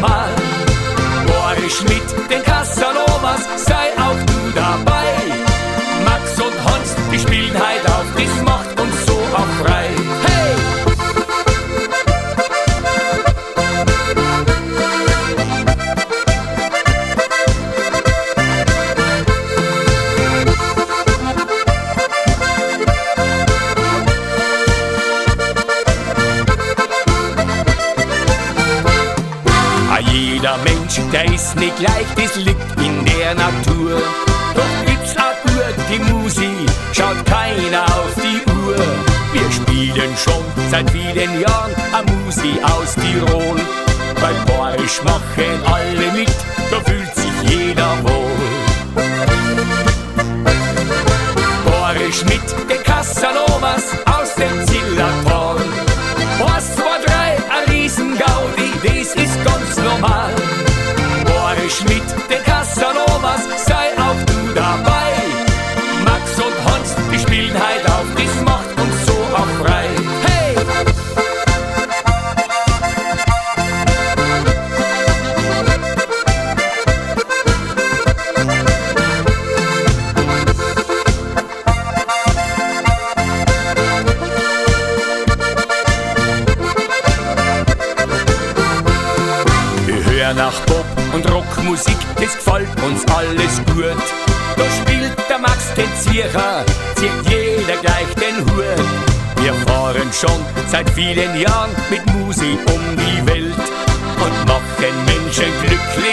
normal. Boris Schmidt, den Casanovas, sei auch du dabei. Max und Hans, die spielen heut auf, das macht uns so auch frei. Hey! Jeder Mensch, der ist nicht gleich, das liegt in der Natur. Doch gibt's auch gute Musik, schaut keiner auf die Uhr. Wir spielen schon seit vielen Jahren a Musik aus Tirol. Bei Boris machen alle mit, da fühlt sich jeder wohl. Boris Schmidt, der Casanovas aus dem Zillertal. 1, 2, 3, a Riesengaudi, das ist ganz normal. Boris Schmidt, der Casanovas, sei auch du dabei. Max und Hans, die spielen heut auf, das macht uns so auch frei. Hey! Nach Pop und Rockmusik, das gefällt uns alles gut. Da spielt der Max den Ziecher, zieht jeder gleich den Hut. Wir fahren schon seit vielen Jahren mit Musik um die Welt und machen Menschen glücklich.